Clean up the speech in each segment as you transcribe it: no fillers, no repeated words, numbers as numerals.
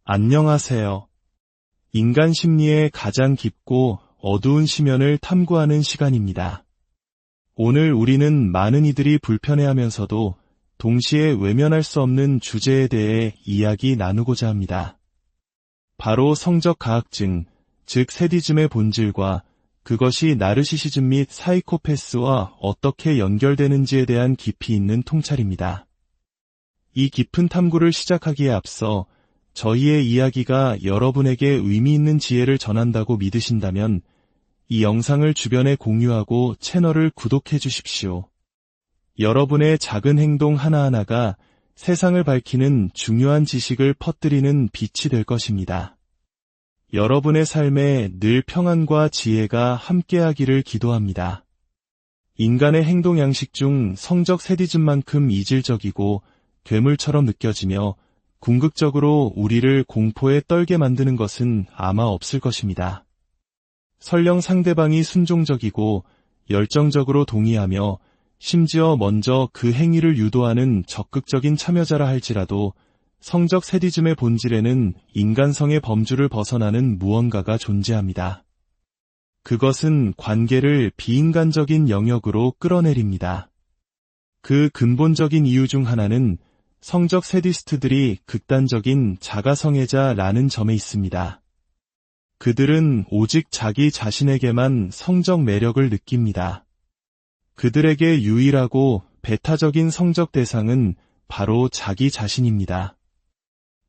안녕하세요. 인간 심리의 가장 깊고 어두운 시면을 탐구하는 시간입니다. 오늘 우리는 많은 이들이 불편해하면서도 동시에 외면할 수 없는 주제에 대해 이야기 나누고자 합니다. 바로 성적 가학증, 즉 세디즘의 본질과 그것이 나르시시즘 및 사이코패스와 어떻게 연결되는지에 대한 깊이 있는 통찰입니다. 이 깊은 탐구를 시작하기에 앞서 저희의 이야기가 여러분에게 의미 있는 지혜를 전한다고 믿으신다면 이 영상을 주변에 공유하고 채널을 구독해 주십시오. 여러분의 작은 행동 하나하나가 세상을 밝히는 중요한 지식을 퍼뜨리는 빛이 될 것입니다. 여러분의 삶에 늘 평안과 지혜가 함께하기를 기도합니다. 인간의 행동 양식 중 성적 세디즘만큼 이질적이고 괴물처럼 느껴지며 궁극적으로 우리를 공포에 떨게 만드는 것은 아마 없을 것입니다. 설령 상대방이 순종적이고 열정적으로 동의하며 심지어 먼저 그 행위를 유도하는 적극적인 참여자라 할지라도 성적 세디즘의 본질에는 인간성의 범주를 벗어나는 무언가가 존재합니다. 그것은 관계를 비인간적인 영역으로 끌어내립니다. 그 근본적인 이유 중 하나는 성적 세디스트들이 극단적인 자가성애자라는 점에 있습니다. 그들은 오직 자기 자신에게만 성적 매력을 느낍니다. 그들에게 유일하고 배타적인 성적 대상은 바로 자기 자신입니다.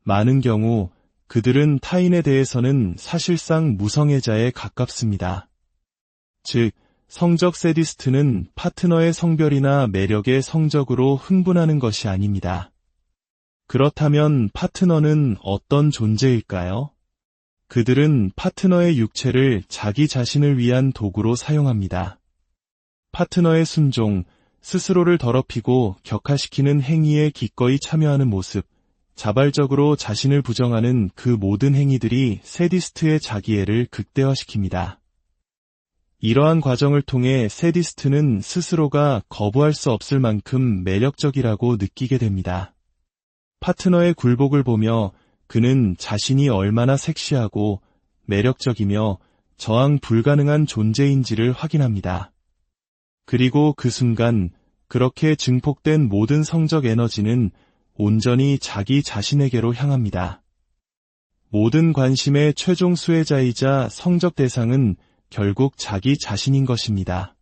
많은 경우 그들은 타인에 대해서는 사실상 무성애자에 가깝습니다. 즉, 성적 세디스트는 파트너의 성별이나 매력에 성적으로 흥분하는 것이 아닙니다. 그렇다면 파트너는 어떤 존재일까요? 그들은 파트너의 육체를 자기 자신을 위한 도구로 사용합니다. 파트너의 순종, 스스로를 더럽히고 격하시키는 행위에 기꺼이 참여하는 모습, 자발적으로 자신을 부정하는 그 모든 행위들이 세디스트의 자기애를 극대화시킵니다. 이러한 과정을 통해 세디스트는 스스로가 거부할 수 없을 만큼 매력적이라고 느끼게 됩니다. 파트너의 굴복을 보며 그는 자신이 얼마나 섹시하고 매력적이며 저항 불가능한 존재인지를 확인합니다. 그리고 그 순간 그렇게 증폭된 모든 성적 에너지는 온전히 자기 자신에게로 향합니다. 모든 관심의 최종 수혜자이자 성적 대상은 결국 자기 자신인 것입니다.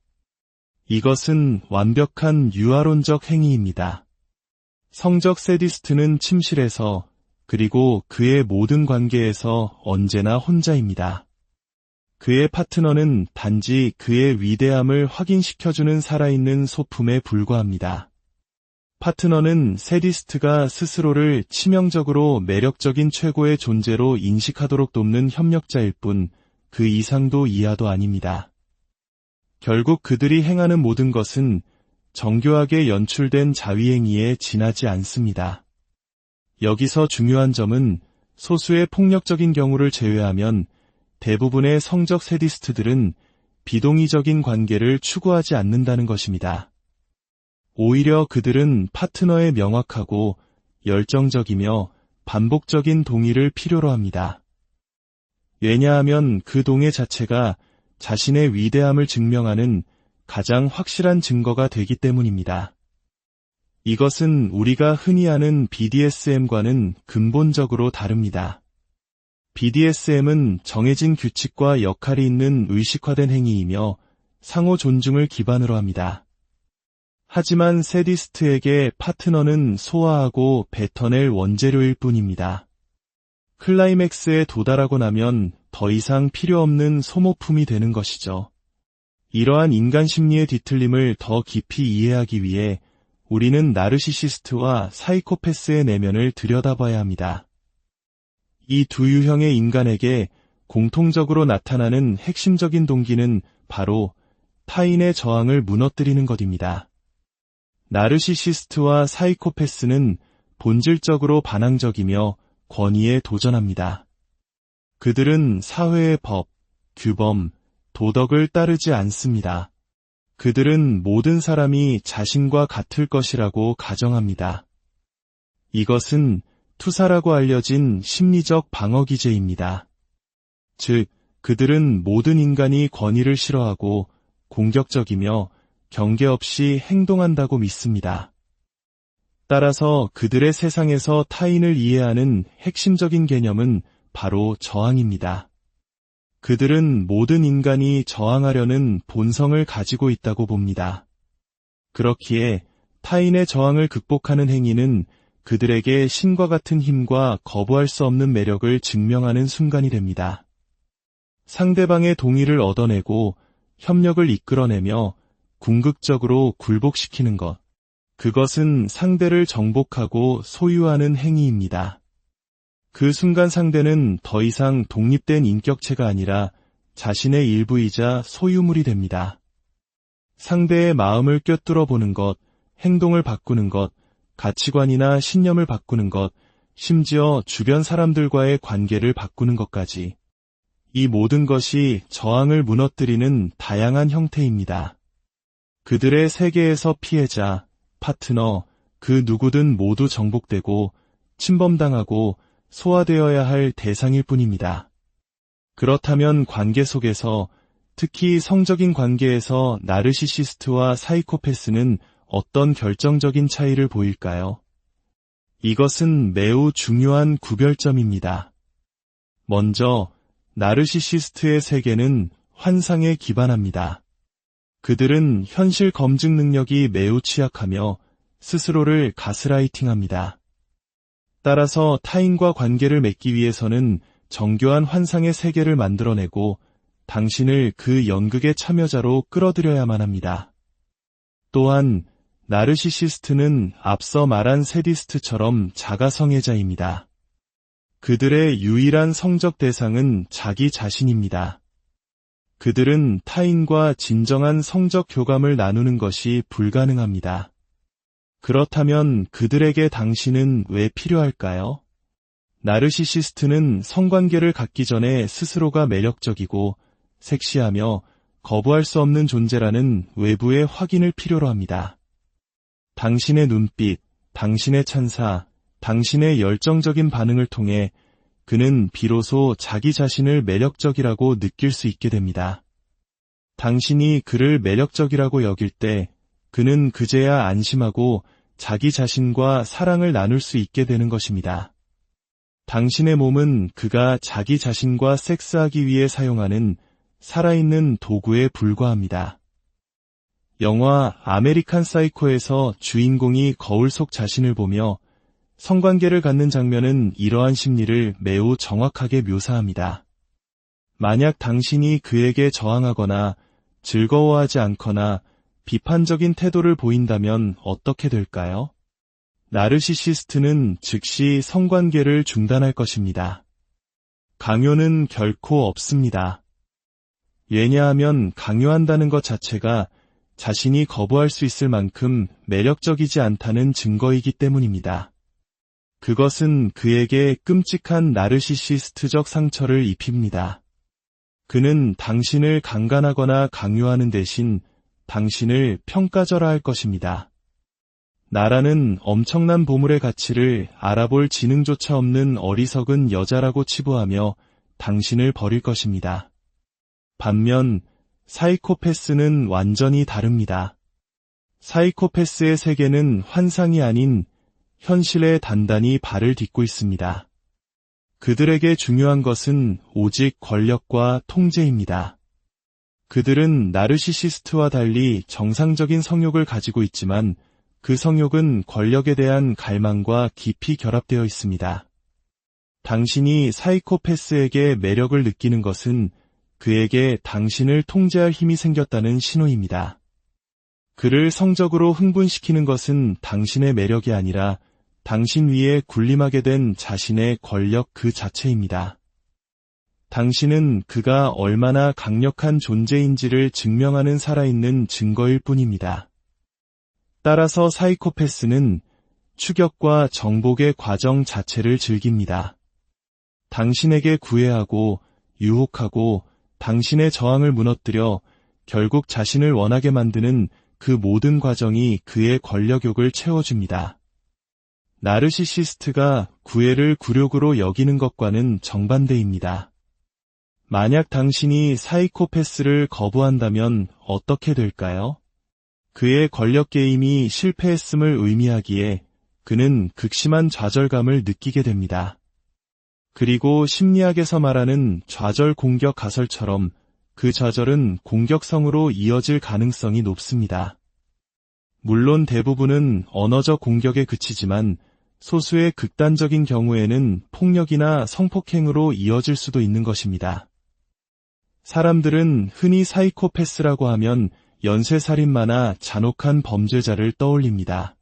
이것은 완벽한 유아론적 행위입니다. 성적 세디스트는 침실에서 그리고 그의 모든 관계에서 언제나 혼자입니다. 그의 파트너는 단지 그의 위대함을 확인시켜주는 살아있는 소품에 불과합니다. 파트너는 세디스트가 스스로를 치명적으로 매력적인 최고의 존재로 인식하도록 돕는 협력자일 뿐 그 이상도 이하도 아닙니다. 결국 그들이 행하는 모든 것은 정교하게 연출된 자위행위에 지나지 않습니다. 여기서 중요한 점은 소수의 폭력적인 경우를 제외하면 대부분의 성적 세디스트들은 비동의적인 관계를 추구하지 않는다는 것입니다. 오히려 그들은 파트너의 명확하고 열정적이며 반복적인 동의를 필요로 합니다. 왜냐하면 그 동의 자체가 자신의 위대함을 증명하는 가장 확실한 증거가 되기 때문입니다. 이것은 우리가 흔히 아는 BDSM과는 근본적으로 다릅니다. BDSM은 정해진 규칙과 역할이 있는 의식화된 행위이며 상호 존중을 기반으로 합니다. 하지만 세디스트에게 파트너는 소화하고 뱉어낼 원재료일 뿐입니다. 클라이맥스에 도달하고 나면 더 이상 필요 없는 소모품이 되는 것이죠. 이러한 인간 심리의 뒤틀림을 더 깊이 이해하기 위해 우리는 나르시시스트와 사이코패스의 내면을 들여다봐야 합니다. 이 두 유형의 인간에게 공통적으로 나타나는 핵심적인 동기는 바로 타인의 저항을 무너뜨리는 것입니다. 나르시시스트와 사이코패스는 본질적으로 반항적이며 권위에 도전합니다. 그들은 사회의 법, 규범, 도덕을 따르지 않습니다. 그들은 모든 사람이 자신과 같을 것이라고 가정합니다. 이것은 투사라고 알려진 심리적 방어 기제입니다. 즉, 그들은 모든 인간이 권위를 싫어하고 공격적이며 경계 없이 행동한다고 믿습니다. 따라서 그들의 세상에서 타인을 이해하는 핵심적인 개념은 바로 저항입니다. 그들은 모든 인간이 저항하려는 본성을 가지고 있다고 봅니다. 그렇기에 타인의 저항을 극복하는 행위는 그들에게 신과 같은 힘과 거부할 수 없는 매력을 증명하는 순간이 됩니다. 상대방의 동의를 얻어내고 협력을 이끌어내며 궁극적으로 굴복시키는 것. 그것은 상대를 정복하고 소유하는 행위입니다. 그 순간 상대는 더 이상 독립된 인격체가 아니라 자신의 일부이자 소유물이 됩니다. 상대의 마음을 꿰뚫어 보는 것, 행동을 바꾸는 것, 가치관이나 신념을 바꾸는 것, 심지어 주변 사람들과의 관계를 바꾸는 것까지. 이 모든 것이 저항을 무너뜨리는 다양한 형태입니다. 그들의 세계에서 피해자, 파트너, 그 누구든 모두 정복되고 침범당하고 소화되어야 할 대상일 뿐입니다. 그렇다면 관계 속에서, 특히 성적인 관계에서 나르시시스트와 사이코패스는 어떤 결정적인 차이를 보일까요? 이것은 매우 중요한 구별점입니다. 먼저, 나르시시스트의 세계는 환상에 기반합니다. 그들은 현실 검증 능력이 매우 취약하며 스스로를 가스라이팅합니다. 따라서 타인과 관계를 맺기 위해서는 정교한 환상의 세계를 만들어내고 당신을 그 연극의 참여자로 끌어들여야만 합니다. 또한 나르시시스트는 앞서 말한 세디스트처럼 자가성애자입니다. 그들의 유일한 성적 대상은 자기 자신입니다. 그들은 타인과 진정한 성적 교감을 나누는 것이 불가능합니다. 그렇다면 그들에게 당신은 왜 필요할까요? 나르시시스트는 성관계를 갖기 전에 스스로가 매력적이고 섹시하며 거부할 수 없는 존재라는 외부의 확인을 필요로 합니다. 당신의 눈빛, 당신의 찬사, 당신의 열정적인 반응을 통해 그는 비로소 자기 자신을 매력적이라고 느낄 수 있게 됩니다. 당신이 그를 매력적이라고 여길 때 그는 그제야 안심하고 자기 자신과 사랑을 나눌 수 있게 되는 것입니다. 당신의 몸은 그가 자기 자신과 섹스하기 위해 사용하는 살아있는 도구에 불과합니다. 영화 아메리칸 사이코에서 주인공이 거울 속 자신을 보며 성관계를 갖는 장면은 이러한 심리를 매우 정확하게 묘사합니다. 만약 당신이 그에게 저항하거나 즐거워하지 않거나 비판적인 태도를 보인다면 어떻게 될까요? 나르시시스트는 즉시 성관계를 중단할 것입니다. 강요는 결코 없습니다. 왜냐하면 강요한다는 것 자체가 자신이 거부할 수 있을 만큼 매력적이지 않다는 증거이기 때문입니다. 그것은 그에게 끔찍한 나르시시스트적 상처를 입힙니다. 그는 당신을 강간하거나 강요하는 대신 당신을 평가절하할 것입니다. 나라는 엄청난 보물의 가치를 알아볼 지능조차 없는 어리석은 여자라고 치부하며 당신을 버릴 것입니다. 반면 사이코패스는 완전히 다릅니다. 사이코패스의 세계는 환상이 아닌 현실에 단단히 발을 딛고 있습니다. 그들에게 중요한 것은 오직 권력과 통제입니다. 그들은 나르시시스트와 달리 정상적인 성욕을 가지고 있지만 그 성욕은 권력에 대한 갈망과 깊이 결합되어 있습니다. 당신이 사이코패스에게 매력을 느끼는 것은 그에게 당신을 통제할 힘이 생겼다는 신호입니다. 그를 성적으로 흥분시키는 것은 당신의 매력이 아니라 당신 위에 군림하게 된 자신의 권력 그 자체입니다. 당신은 그가 얼마나 강력한 존재인지를 증명하는 살아있는 증거일 뿐입니다. 따라서 사이코패스는 추격과 정복의 과정 자체를 즐깁니다. 당신에게 구애하고 유혹하고 당신의 저항을 무너뜨려 결국 자신을 원하게 만드는 그 모든 과정이 그의 권력욕을 채워줍니다. 나르시시스트가 구애를 굴욕으로 여기는 것과는 정반대입니다. 만약 당신이 사이코패스를 거부한다면 어떻게 될까요? 그의 권력 게임이 실패했음을 의미하기에 그는 극심한 좌절감을 느끼게 됩니다. 그리고 심리학에서 말하는 좌절 공격 가설처럼 그 좌절은 공격성으로 이어질 가능성이 높습니다. 물론 대부분은 언어적 공격에 그치지만 소수의 극단적인 경우에는 폭력이나 성폭행으로 이어질 수도 있는 것입니다. 사람들은 흔히 사이코패스라고 하면 연쇄살인마나 잔혹한 범죄자를 떠올립니다.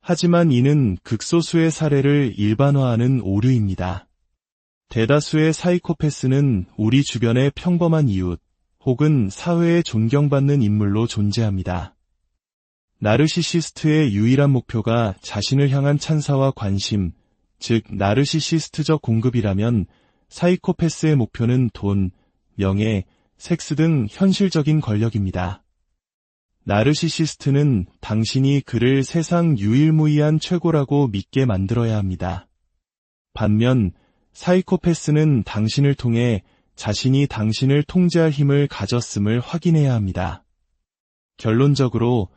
하지만 이는 극소수의 사례를 일반화하는 오류입니다. 대다수의 사이코패스는 우리 주변의 평범한 이웃 혹은 사회에 존경받는 인물로 존재합니다. 나르시시스트의 유일한 목표가 자신을 향한 찬사와 관심, 즉 나르시시스트적 공급이라면 사이코패스의 목표는 돈, 명예, 섹스 등 현실적인 권력입니다. 나르시시스트는 당신이 그를 세상 유일무이한 최고라고 믿게 만들어야 합니다. 반면 사이코패스는 당신을 통해 자신이 당신을 통제할 힘을 가졌음을 확인해야 합니다. 결론적으로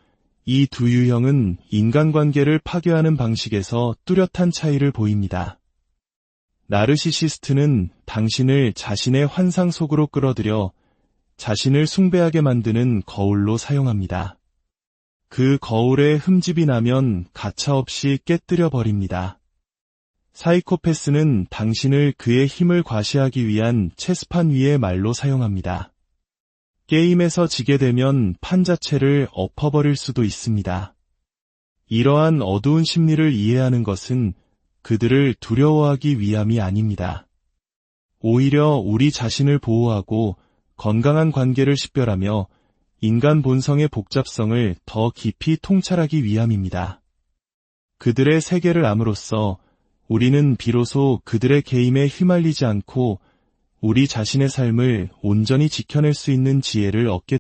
이 두 유형은 인간관계를 파괴하는 방식에서 뚜렷한 차이를 보입니다. 나르시시스트는 당신을 자신의 환상 속으로 끌어들여 자신을 숭배하게 만드는 거울로 사용합니다. 그 거울에 흠집이 나면 가차없이 깨뜨려 버립니다. 사이코패스는 당신을 그의 힘을 과시하기 위한 체스판 위의 말로 사용합니다. 게임에서 지게 되면 판 자체를 엎어버릴 수도 있습니다. 이러한 어두운 심리를 이해하는 것은 그들을 두려워하기 위함이 아닙니다. 오히려 우리 자신을 보호하고 건강한 관계를 식별하며 인간 본성의 복잡성을 더 깊이 통찰하기 위함입니다. 그들의 세계를 암으로써 우리는 비로소 그들의 게임에 휘말리지 않고 우리 자신의 삶을 온전히 지켜낼 수 있는 지혜를 얻게